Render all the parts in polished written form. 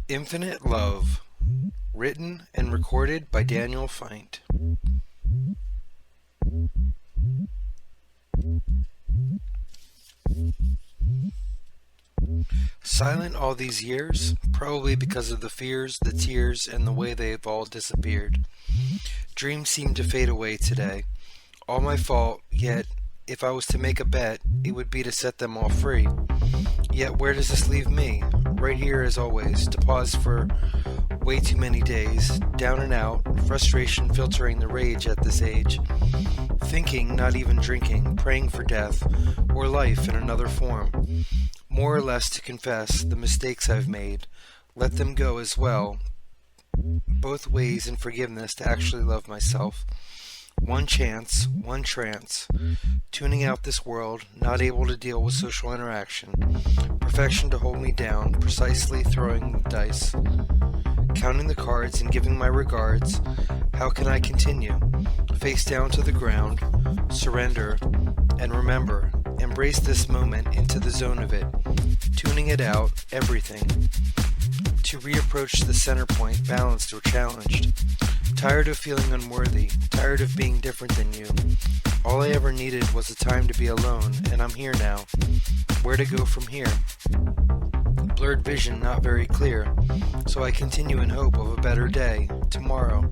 Infinite Love, written and recorded by Daniel Feindt. Silent all these years, probably because of the fears, the tears, and the way they've all disappeared. Dreams seem to fade away today. All my fault, yet if I was to make a bet, it would be to set them all free. Yet where does this leave me? Right here as always, to pause for way too many days, down and out, frustration filtering the rage at this age. Thinking, not even drinking, praying for death, or life in another form. More or less to confess the mistakes I've made, let them go as well. Both ways in forgiveness to actually love myself. One chance, one trance, tuning out this world, not able to deal with social interaction, perfection to hold me down, precisely throwing the dice, counting the cards and giving my regards. How can I continue? Face down to the ground, surrender, and remember, embrace this moment into the zone of it, tuning it out, everything, to reapproach the center point, balanced or challenged. Tired of feeling unworthy, tired of being different than you. All I ever needed was a time to be alone, and I'm here now. Where to go from here? Blurred vision, not very clear, so I continue in hope of a better day, tomorrow,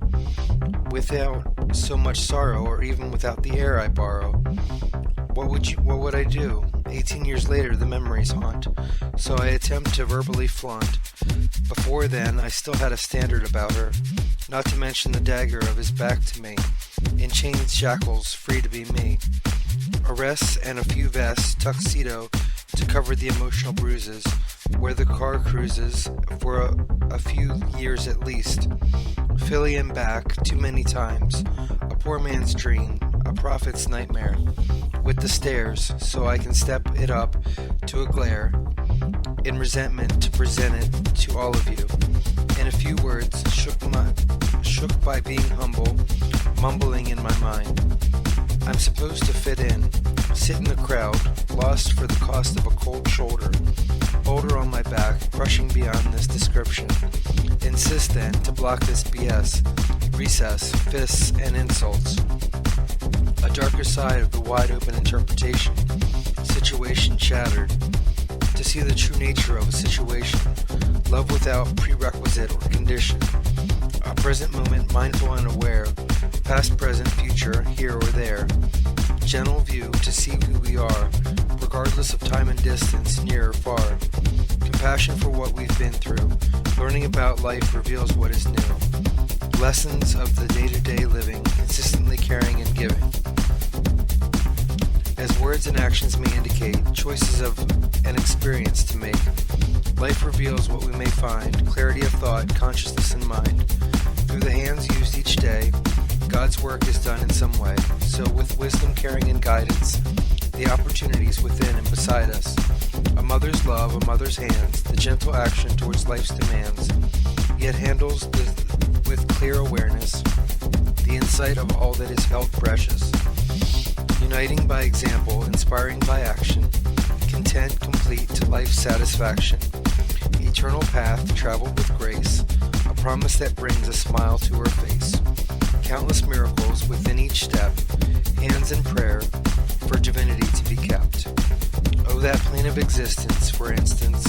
without so much sorrow, or even without the air I borrow. What would I do? 18 years later, the memories haunt, so I attempt to verbally flaunt. Before then, I still had a standard about her, not to mention the dagger of his back to me, in chains, shackles, free to be me. Arrests and a few vests, tuxedo to cover the emotional bruises, where the car cruises for a few years at least. Philly and back too many times, a poor man's dream, a prophet's nightmare, with the stairs, so I can step it up to a glare, in resentment to present it to all of you. In a few words, shook by being humble, mumbling in my mind. I'm supposed to fit in, sit in the crowd, lost for the cost of a cold shoulder, boulder on my back, crushing beyond this description. Insist then to block this BS, recess, fists, and insults. A darker side of the wide-open interpretation, situation shattered. To see the true nature of a situation, love without prerequisite or condition. A present moment mindful and aware, past, present, future, here or there. Gentle view to see who we are, regardless of time and distance, near or far. Compassion for what we've been through. Learning about life reveals what is new. Lessons of the day-to-day living, consistently caring and giving. As words and actions may indicate, choices of an experience to make. Life reveals what we may find, clarity of thought, consciousness in mind. Through the hands used each day, God's work is done in some way. So with wisdom, caring, and guidance, the opportunities within and beside us. A mother's love, a mother's hands, the gentle action towards life's demands, yet handles with clear awareness, the insight of all that is held precious. Uniting by example, inspiring by action, content complete to life's satisfaction. Eternal path traveled with grace, a promise that brings a smile to her face. Countless miracles within each step, hands in prayer for divinity to be kept. Oh, that plane of existence, for instance,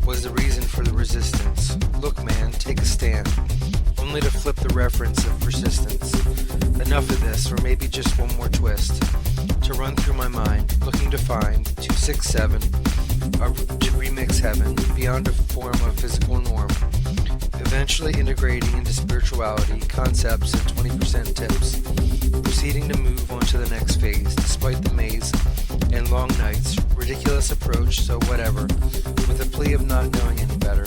was the reason for the resistance. Look, man, take a stand, only to flip the reference of persistence. Enough of this, or maybe just one more twist, to run through my mind, looking to find 267, to remix heaven, beyond a form of physical norm, eventually integrating into spirituality, concepts and 20% tips, proceeding to move on to the next phase, despite the maze and long nights, ridiculous approach, so whatever, with a plea of not knowing any better,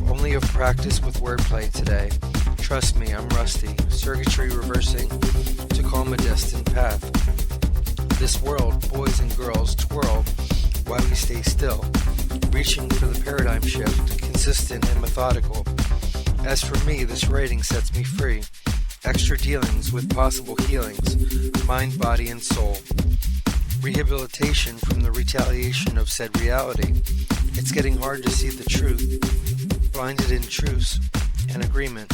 only of practice with wordplay today. Trust me, I'm rusty, circuitry reversing to calm a destined path. This world, boys and girls, twirl while we stay still, reaching for the paradigm shift, consistent and methodical. As for me, this writing sets me free. Extra dealings with possible healings, mind, body, and soul. rehabilitation from the retaliation of said reality. It's getting hard to see the truth, blinded in truce and agreement.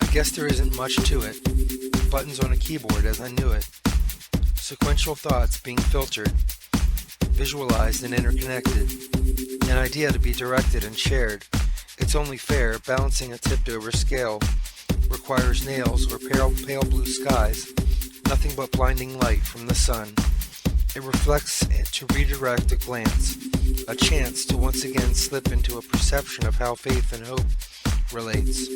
I guess there isn't much to it. Buttons on a keyboard as I knew it. Sequential thoughts being filtered, visualized and interconnected. An idea to be directed and shared. It's only fair, balancing a tipped-over scale requires nails or pale blue skies, nothing but blinding light from the sun. It reflects to redirect a glance, a chance to once again slip into a perception of how faith and hope relates.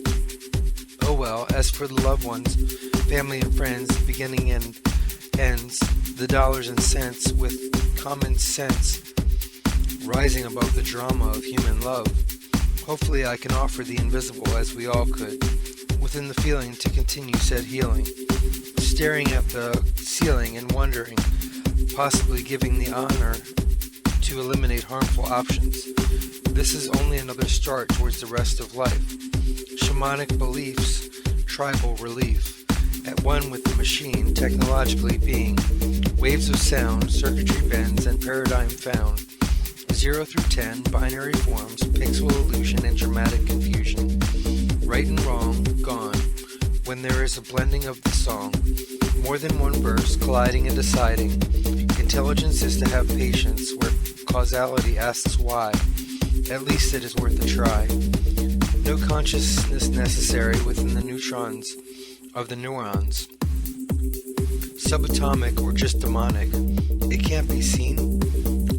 Oh well, as for the loved ones, family and friends, the beginning and ends, the dollars and cents with common sense, rising above the drama of human love. Hopefully I can offer the invisible as we all could, within the feeling to continue said healing, staring at the ceiling and wondering, possibly giving the honor to eliminate harmful options. This is only another start towards the rest of life. Shamanic beliefs, tribal relief, at one with the machine, technologically being, waves of sound, circuitry bends, and paradigm found. 0 through 10, binary forms, pixel illusion, and dramatic confusion. Right and wrong, gone, when there is a blending of the song. More than one verse, colliding and deciding. Intelligence is to have patience, where causality asks why. At least it is worth a try. No consciousness necessary within the neutrons of the neurons. Subatomic or just demonic. It can't be seen.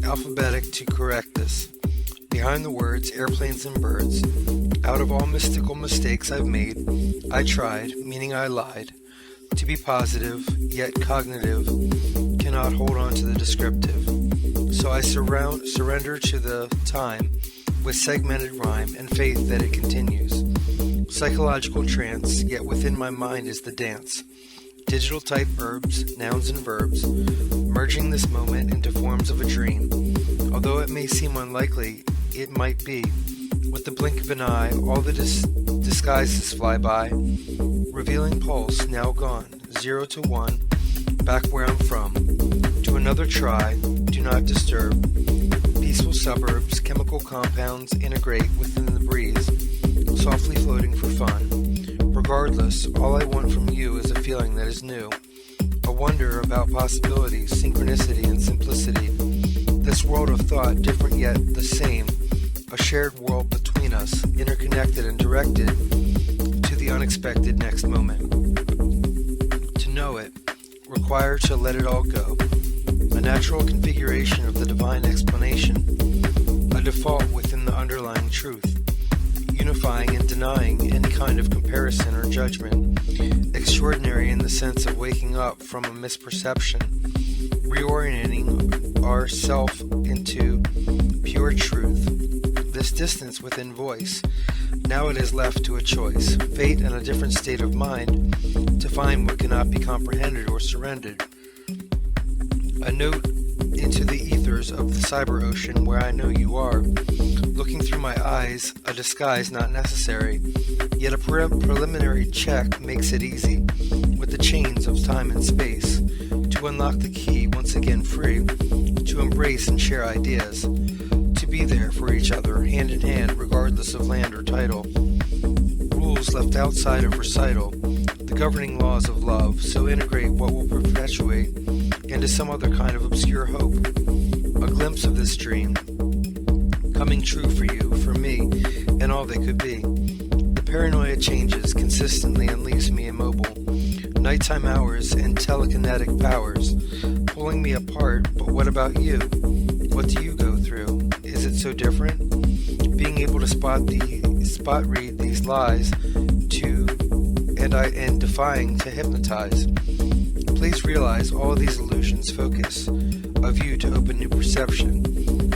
Alphabetic to correct this. Behind the words, airplanes and birds. Out of all mystical mistakes I've made, I tried, meaning I lied, to be positive, yet cognitive, cannot hold on to the descriptive. So I surrender to the time with segmented rhyme and faith that it continues. Psychological trance, yet within my mind is the dance. Digital type verbs, nouns and verbs, merging this moment into forms of a dream. Although it may seem unlikely, it might be. With the blink of an eye, all the disguises fly by, revealing pulse, now gone, 0 to 1, back where I'm from. To another try, do not disturb. Peaceful suburbs, chemical compounds integrate within the breeze, softly floating for fun. Regardless, all I want from you is a feeling that is new, a wonder about possibilities, synchronicity, and simplicity. This world of thought, different yet the same, a shared world between us, interconnected and directed to the unexpected next moment. To know it, require to let it all go, a natural configuration of the divine explanation, a default within the underlying truth, unifying and denying any kind of comparison or judgment, extraordinary in the sense of waking up from a misperception, reorienting our self into pure truth. This distance within voice, now it is left to a choice, fate and a different state of mind to find what cannot be comprehended or surrendered. A note into the ethers of the cyber ocean where I know you are, looking through my eyes, a disguise not necessary, yet a preliminary check makes it easy, with the chains of time and space, to unlock the key once again free, to embrace and share ideas, to be there for each other, hand in hand, regardless of land or title. Rules left outside of recital, the governing laws of love, so integrate what will perpetuate into some other kind of obscure hope. A glimpse of this dream, coming true for you, for me, and all they could be. The paranoia changes consistently and leaves me immobile. Nighttime hours and telekinetic powers, pulling me apart, but what about you? What do you go through? Is it so different? Being able to spot read these lies and defying to hypnotize. Please realize all these illusions focus of you to open new perception,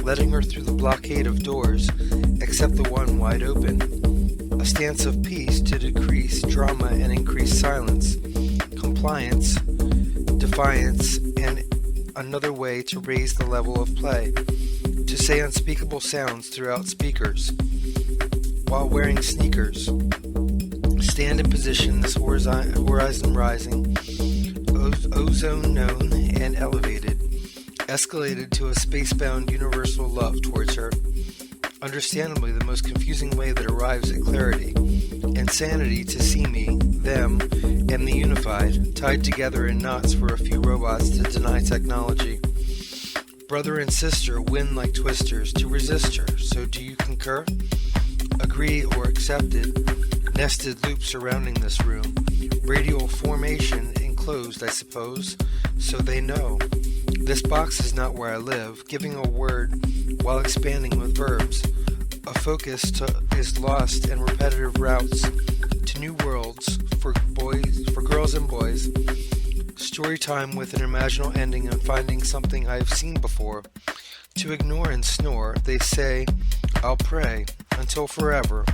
letting her through the blockade of doors, except the one wide open. A stance of peace to decrease drama and increase silence, compliance, defiance, and another way to raise the level of play, to say unspeakable sounds throughout speakers, while wearing sneakers. Stand in position, this horizon rising, ozone known and elevated, escalated to a spacebound universal love towards her. Understandably, the most confusing way that arrives at clarity, insanity to see me, them, and the unified, tied together in knots for a few robots to deny technology. Brother and sister win like twisters to resist her, so do you concur? Agree or accept it? Nested loops surrounding this room, radial formation enclosed, I suppose, so they know. This box is not where I live, giving a word while expanding with verbs. A focus is lost and repetitive routes to new worlds for girls and boys. Story time with an imaginal ending and finding something I've seen before. To ignore and snore, they say, I'll pray, until forever.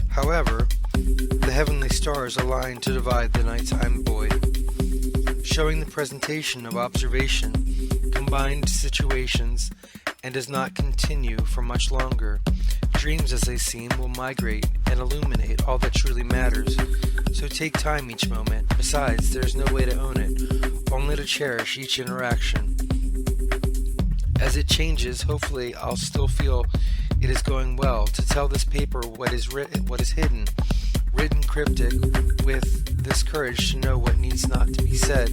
However, the heavenly stars align to divide the nighttime void, showing the presentation of observation, combined situations, and does not continue for much longer. Dreams as they seem will migrate and illuminate all that truly matters, so take time each moment. Besides, there is no way to own it, only to cherish each interaction. As it changes, hopefully I'll still feel it is going well, to tell this paper what is hidden, written cryptic, with this courage to know what needs not to be said.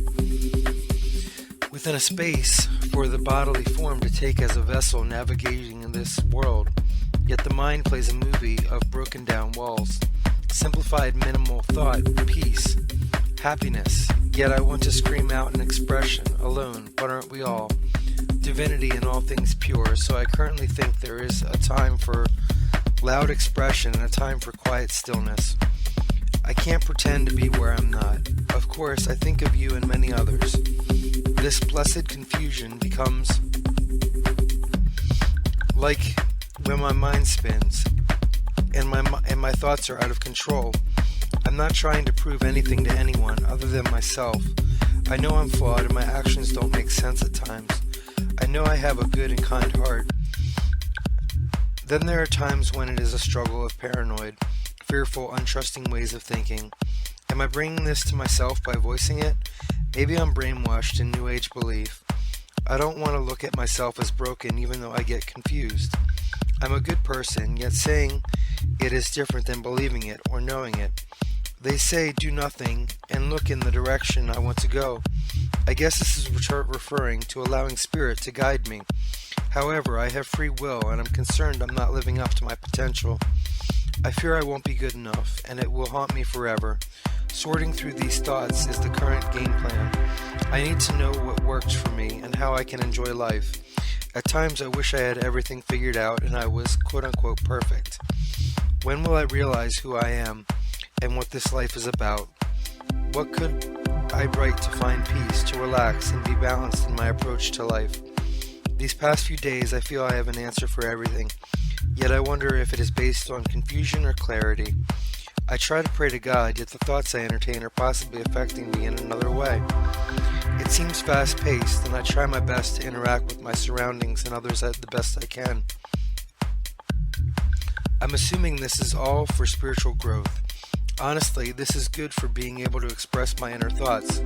Within a space for the bodily form to take as a vessel navigating in this world, yet the mind plays a movie of broken down walls. Simplified minimal thought, peace, happiness, yet I want to scream out an expression, alone, but aren't we all? Divinity in all things pure, so I currently think there is a time for loud expression and a time for quiet stillness. I can't pretend to be where I'm not. Of course, I think of you and many others. This blessed confusion becomes like when my mind spins and my thoughts are out of control. I'm not trying to prove anything to anyone other than myself. I know I'm flawed and my actions don't make sense at times. I know I have a good and kind heart. Then there are times when it is a struggle of paranoid, fearful, untrusting ways of thinking. Am I bringing this to myself by voicing it? Maybe I'm brainwashed in New Age belief. I don't want to look at myself as broken even though I get confused. I'm a good person, yet saying it is different than believing it or knowing it. They say do nothing and look in the direction I want to go. I guess this is referring to allowing spirit to guide me. However, I have free will and I'm concerned I'm not living up to my potential. I fear I won't be good enough and it will haunt me forever. Sorting through these thoughts is the current game plan. I need to know what works for me and how I can enjoy life. At times I wish I had everything figured out and I was quote-unquote perfect. When will I realize who I am and what this life is about? What could I write to find peace, to relax and be balanced in my approach to life? These past few days I feel I have an answer for everything, yet I wonder if it is based on confusion or clarity. I try to pray to God, yet the thoughts I entertain are possibly affecting me in another way. It seems fast-paced, and I try my best to interact with my surroundings and others the best I can. I'm assuming this is all for spiritual growth. Honestly, this is good for being able to express my inner thoughts.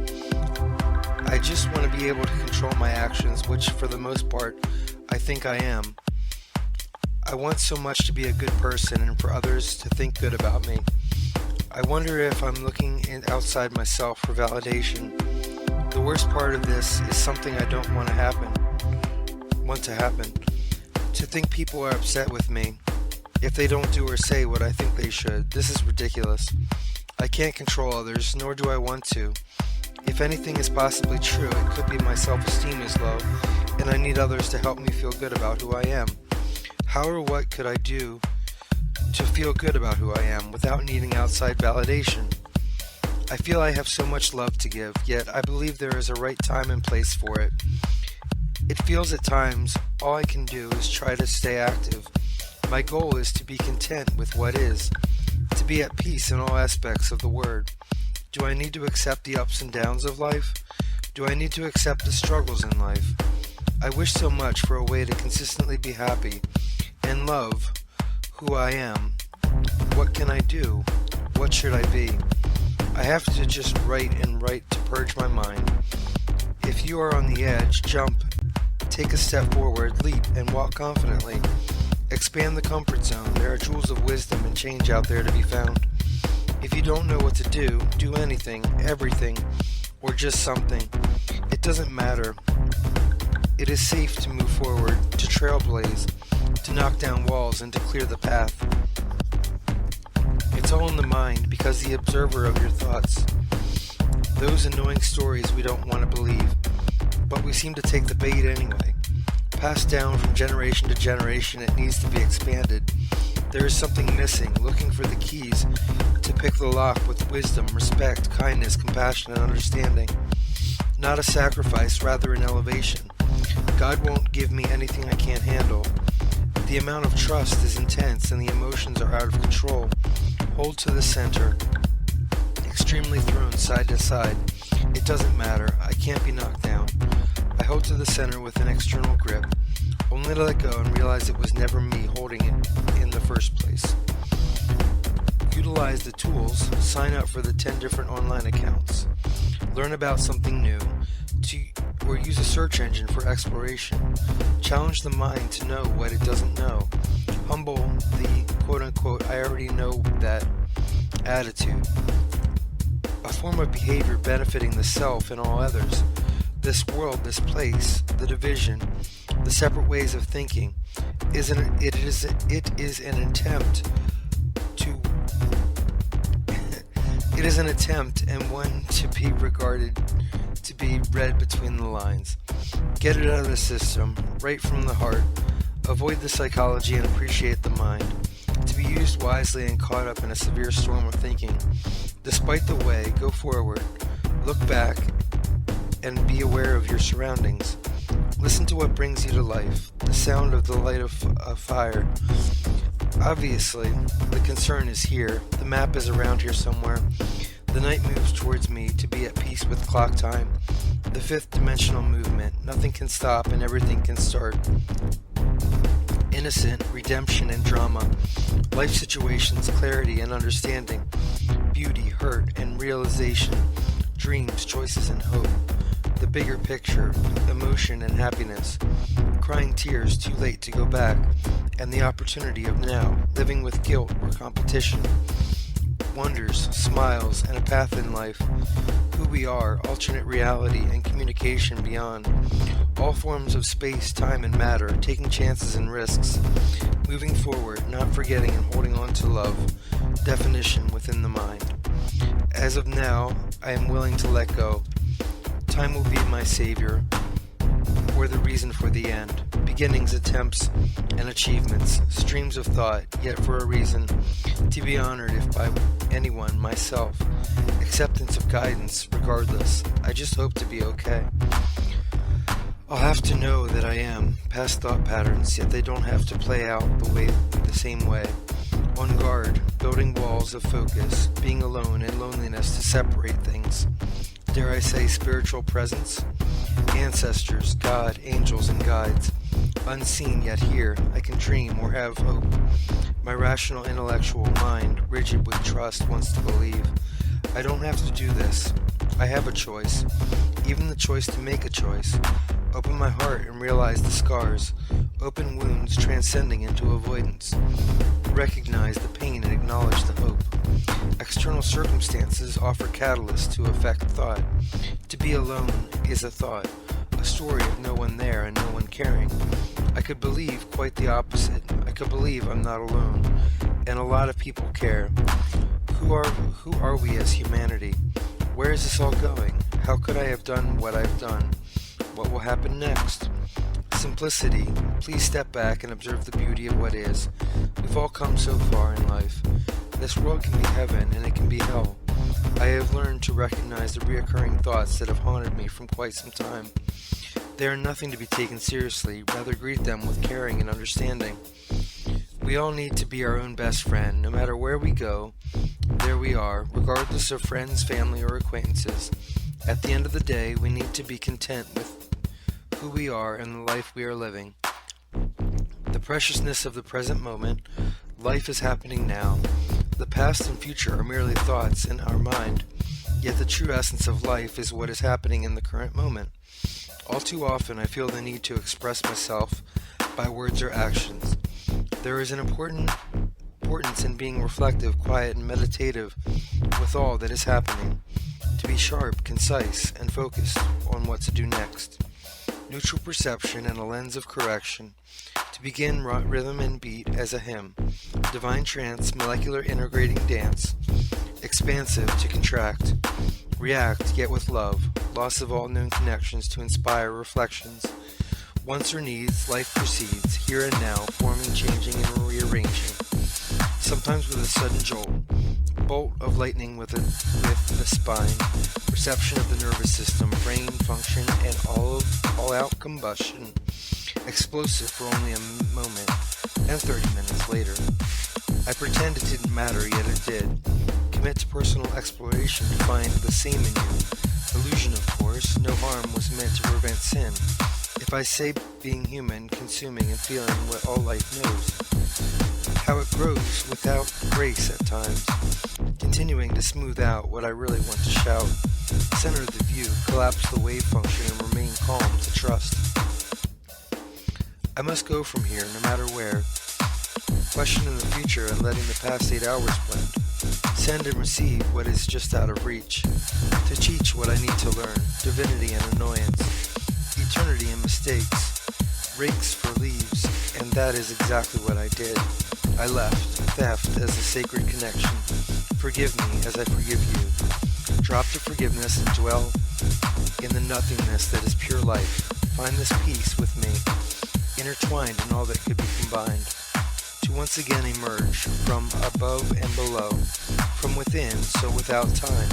I just want to be able to control my actions, which for the most part, I think I am. I want so much to be a good person and for others to think good about me. I wonder if I'm looking outside myself for validation. The worst part of this is something I don't want to happen. To think people are upset with me if they don't do or say what I think they should. This is ridiculous. I can't control others, nor do I want to. If anything is possibly true, it could be my self-esteem is low, and I need others to help me feel good about who I am. How or what could I do to feel good about who I am without needing outside validation? I feel I have so much love to give, yet I believe there is a right time and place for it. It feels at times all I can do is try to stay active. My goal is to be content with what is, to be at peace in all aspects of the word. Do I need to accept the ups and downs of life? Do I need to accept the struggles in life? I wish so much for a way to consistently be happy and love who I am. What can I do? What should I be? I have to just write and write to purge my mind. If you are on the edge, jump, take a step forward, leap, and walk confidently. Expand the comfort zone. There are jewels of wisdom and change out there to be found. If you don't know what to do, do anything, everything, or just something. It doesn't matter. It is safe to move forward, to trailblaze, to knock down walls, and to clear the path. It's all in the mind, because the observer of your thoughts. Those annoying stories we don't want to believe, but we seem to take the bait anyway. Passed down from generation to generation, it needs to be expanded. There is something missing, looking for the keys to pick the lock with wisdom, respect, kindness, compassion, and understanding. Not a sacrifice, rather an elevation. God won't give me anything I can't handle. The amount of trust is intense and the emotions are out of control. Hold to the center. Extremely thrown side to side. It doesn't matter. I can't be knocked down. I hold to the center with an external grip, only to let go and realize it was never me holding it in the first place. Utilize the tools. Sign up for the 10 different online accounts. Learn about something new. Or use a search engine for exploration. Challenge the mind to know what it doesn't know. Humble the quote-unquote I already know that attitude. A form of behavior benefiting the self and all others. This world, this place, the division, the separate ways of thinking, it is an attempt to it is an attempt and one to be regarded to be read between the lines. Get it out of the system, right from the heart. Avoid the psychology and appreciate the mind. To be used wisely and caught up in a severe storm of thinking. Despite the way, go forward. Look back and be aware of your surroundings. Listen to what brings you to life. The sound of the light of a fire. Obviously, the concern is here. The map is around here somewhere. The night moves towards me to be at peace with clock time. The fifth dimensional movement. Nothing can stop and everything can start. Innocent, redemption, and drama. Life situations, clarity and understanding. Beauty, hurt, and realization. Dreams, choices, and hope. The bigger picture, emotion and happiness. Crying tears too late to go back. And the opportunity of now, living with guilt or competition. Wonders, smiles, and a path in life. Who we are, alternate reality, and communication beyond. All forms of space, time, and matter, taking chances and risks. Moving forward, not forgetting and holding on to love. Definition within the mind. As of now, I am willing to let go. Time will be my savior, or the reason for the end. Beginnings, attempts, and achievements, streams of thought, yet for a reason, to be honored if by anyone, myself. Acceptance of guidance, regardless. I just hope to be okay. I'll have to know that I am. Past thought patterns, yet they don't have to play out the same way. On guard, building walls of focus, being alone and loneliness to separate things. Dare I say spiritual presence? Ancestors, God, angels, and guides. Unseen yet here, I can dream or have hope. My rational intellectual mind, rigid with trust, wants to believe. I don't have to do this. I have a choice. Even the choice to make a choice. Open my heart and realize the scars. Open wounds transcending into avoidance. Recognize the pain and acknowledge the hope. External circumstances offer catalysts to affect thought. To be alone is a thought, a story of no one there and no one caring. I could believe quite the opposite. I could believe I'm not alone, and a lot of people care. Who are we as humanity? Where is this all going? How could I have done what I've done? What will happen next? Simplicity. Please step back and observe the beauty of what is. We've all come so far in life. This world can be heaven and it can be hell. I have learned to recognize the reoccurring thoughts that have haunted me from quite some time. They are nothing to be taken seriously, rather greet them with caring and understanding. We all need to be our own best friend. No matter where we go, there we are, regardless of friends, family, or acquaintances. At the end of the day, we need to be content with who we are and the life we are living. The preciousness of the present moment. Life is happening now. The past and future are merely thoughts in our mind. Yet the true essence of life is what is happening in the current moment. All too often I feel the need to express myself by words or actions. There is an importance in being reflective, quiet, and meditative with all that is happening. To be sharp, concise, and focused on what to do next. Neutral perception and a lens of correction. To begin rhythm and beat as a hymn. Divine trance, molecular integrating dance. Expansive to contract. React, yet with love. Loss of all known connections to inspire reflections. Wants or needs, life proceeds, here and now, forming, changing, and rearranging. Sometimes with a sudden jolt. Bolt of lightning with the spine. Perception of the nervous system, brain function, and all-out combustion. Explosive for only a moment, and 30 minutes later. I pretend it didn't matter, yet it did. Commit to personal exploration to find the same in you. Illusion, of course. No harm was meant to prevent sin. If I say being human, consuming and feeling what all life knows. How it grows without grace at times. Continuing to smooth out what I really want to shout. Center the view, collapse the wave function, and remain calm to trust. I must go from here, no matter where. Questioning the future and letting the past 8 hours blend. Send and receive what is just out of reach. To teach what I need to learn. Divinity and annoyance. Eternity and mistakes. Rakes for leaves. And that is exactly what I did. I left. Theft as a sacred connection. Forgive me as I forgive you. Drop to forgiveness and dwell in the nothingness that is pure life. Find this peace with me. Intertwined in all that could be combined. To once again emerge from above and below, from within, so without time.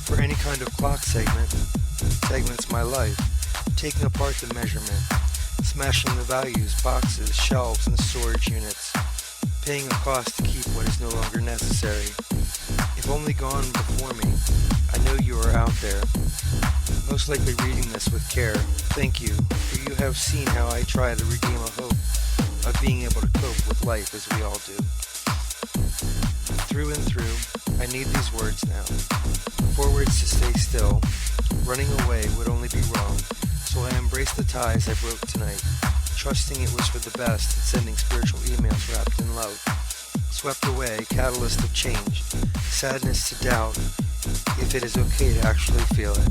For any kind of clock segments my life, taking apart the measurement, smashing the values, boxes, shelves, and storage units, paying a cost to keep what is no longer necessary. If only gone before me, I know you are out there, most likely reading this with care. Thank you, for you have seen how I try to redeem a hope of being able to cope with life as we all do. Through and through, I need these words now. Forwards to stay still. Running away would only be wrong, so I embrace the ties I broke tonight, trusting it was for the best and sending spiritual emails wrapped in love. Swept away, catalyst of change, sadness to doubt if it is okay to actually feel it.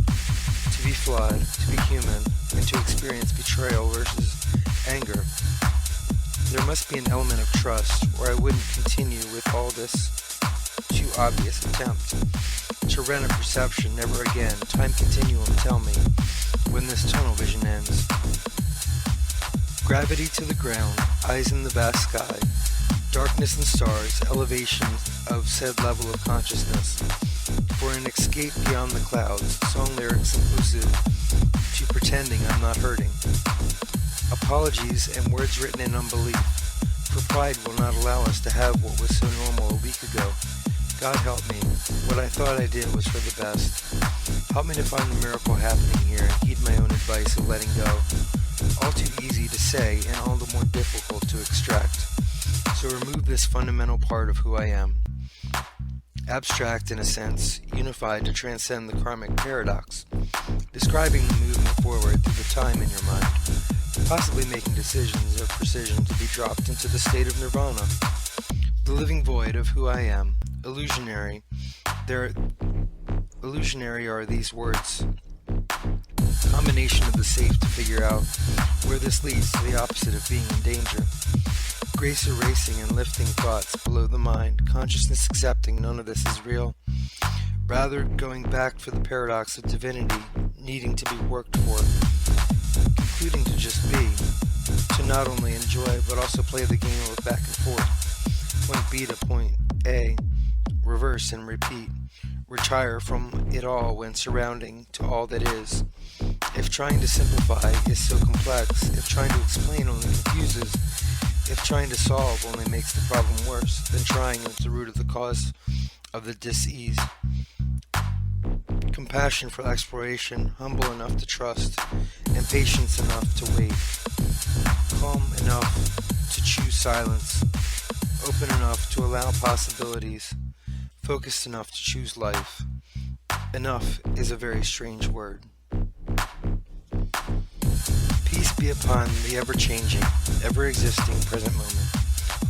To be flawed, to be human, and to experience betrayal versus anger. There must be an element of trust, or I wouldn't continue with all this too obvious attempt. To rent a perception, never again. Time continuum, tell me, when this tunnel vision ends. Gravity to the ground, eyes in the vast sky. Darkness and stars, elevation of said level of consciousness. For an escape beyond the clouds, song lyrics inclusive to pretending I'm not hurting. Apologies and words written in unbelief, for pride will not allow us to have what was so normal a week ago. God help me, what I thought I did was for the best. Help me to find the miracle happening here and heed my own advice of letting go. All too easy to say and all the more difficult to extract. So remove this fundamental part of who I am. Abstract in a sense, unified to transcend the karmic paradox. Describing the movement forward through the time in your mind. Possibly making decisions of precision to be dropped into the state of nirvana. The living void of who I am. Illusionary. Illusionary are these words. Combination of the safe to figure out where this leads to the opposite of being in danger. Grace erasing and lifting thoughts below the mind. Consciousness accepting none of this is real. Rather going back for the paradox of divinity needing to be worked for. Concluding to just be. To not only enjoy but also play the game of back and forth. Point B to point A. Reverse and repeat. Retire from it all when surrounding to all that is. If trying to simplify is so complex, if trying to explain only confuses, if trying to solve only makes the problem worse, then trying is the root of the cause of the dis-ease. Compassion for exploration, humble enough to trust, and patience enough to wait. Calm enough to choose silence, open enough to allow possibilities, focused enough to choose life. Enough is a very strange word. Peace be upon the ever-changing, ever-existing present moment,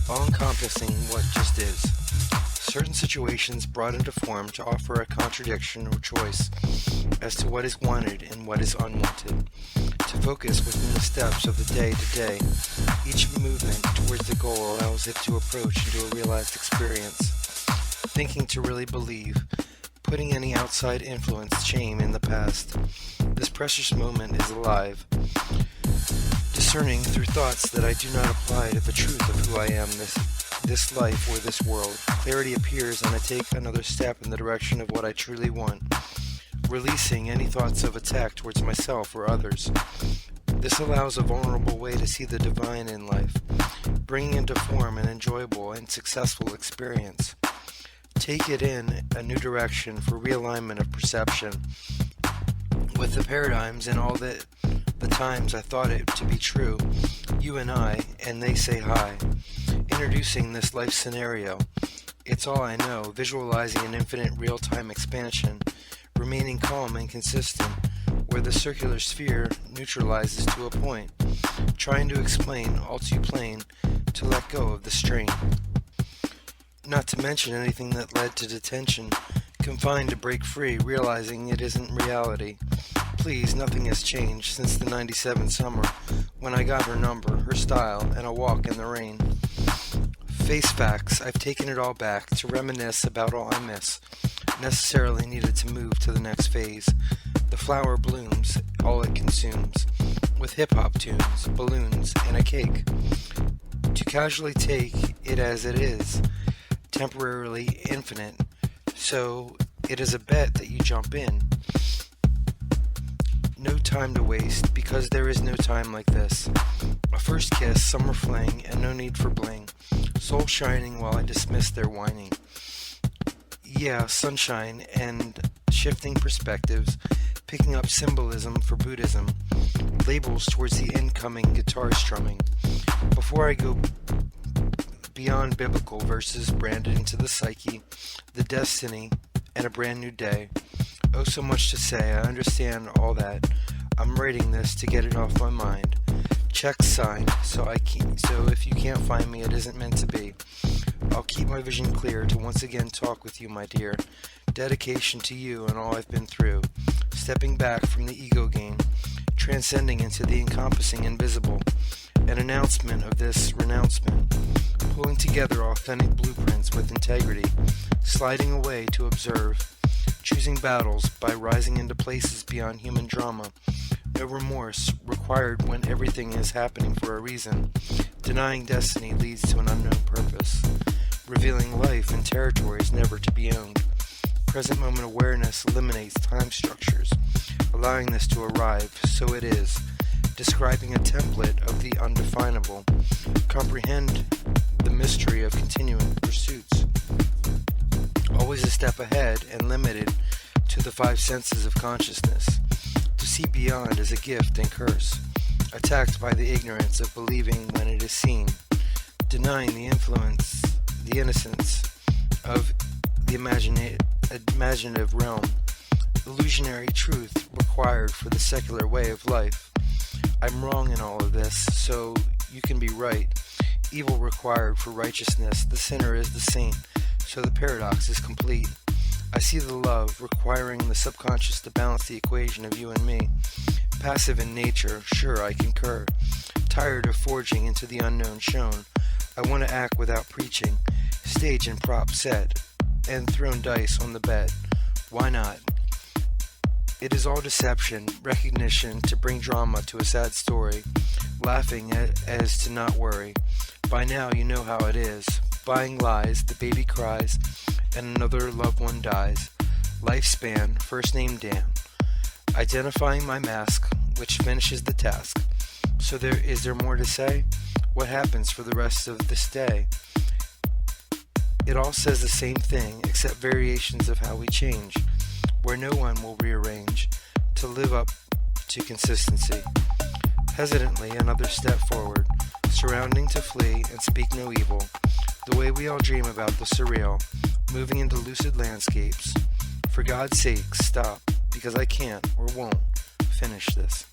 all-encompassing what just is. Certain situations brought into form to offer a contradiction or choice as to what is wanted and what is unwanted. To focus within the steps of the day-to-day, each movement towards the goal allows it to approach into a realized experience. Thinking to really believe, putting any outside influence shame in the past. This precious moment is alive. Discerning through thoughts that I do not apply to the truth of who I am, this life or this world. Clarity appears and I take another step in the direction of what I truly want. Releasing any thoughts of attack towards myself or others. This allows a vulnerable way to see the divine in life, bringing into form an enjoyable and successful experience. Take it in a new direction for realignment of perception. With the paradigms and all the times I thought it to be true, you and I, and they say hi. Introducing this life scenario. It's all I know, visualizing an infinite real-time expansion, remaining calm and consistent, where the circular sphere neutralizes to a point, trying to explain all too plain to let go of the strain. Not to mention anything that led to detention, confined to break free, realizing it isn't reality. Please, nothing has changed since the 97 summer, when I got her number, her style, and a walk in the rain. Face facts, I've taken it all back to reminisce about all I miss. Necessarily needed to move to the next phase. The flower blooms, all it consumes, with hip-hop tunes, balloons, and a cake. To casually take it as it is, temporarily infinite, so it is a bet that you jump in. No time to waste, because there is no time like this. A first kiss, summer fling, and no need for bling. Soul shining while I dismiss their whining. Yeah, sunshine and shifting perspectives, picking up symbolism for Buddhism, labels towards the incoming guitar strumming. Before I go beyond biblical verses branded into the psyche, the destiny, and a brand new day. Oh, so much to say, I understand all that. I'm writing this to get it off my mind. Checks signed, so if you can't find me, it isn't meant to be. I'll keep my vision clear to once again talk with you, my dear. Dedication to you and all I've been through. Stepping back from the ego game, transcending into the encompassing invisible. An announcement of this renouncement. Pulling together authentic blueprints with integrity. Sliding away to observe. Choosing battles by rising into places beyond human drama. No remorse required when everything is happening for a reason. Denying destiny leads to an unknown purpose. Revealing life in territories never to be owned. Present moment awareness eliminates time structures, allowing this to arrive, so it is. Describing a template of the undefinable. Comprehend the mystery of continuing pursuits. Always a step ahead and limited to the five senses of consciousness. To see beyond is a gift and curse. Attacked by the ignorance of believing when it is seen. Denying the influence, the innocence of the imaginative realm. Illusionary truth required for the secular way of life. I'm wrong in all of this, so you can be right. Evil required for righteousness. The sinner is the saint. So the paradox is complete. I see the love requiring the subconscious to balance the equation of you and me. Passive in nature, sure, I concur. Tired of forging into the unknown shown. I want to act without preaching. Stage and prop set. And thrown dice on the bed. Why not? It is all deception, recognition to bring drama to a sad story. Laughing as to not worry. By now you know how it is. Buying lies, the baby cries, and another loved one dies. Lifespan, first name Dan. Identifying my mask, which finishes the task. So is there more to say? What happens for the rest of this day? It all says the same thing, except variations of how we change, where no one will rearrange to live up to consistency. Hesitantly, another step forward, surrounding to flee and speak no evil. The way we all dream about the surreal, moving into lucid landscapes, For God's sake, stop, because I can't or won't finish this.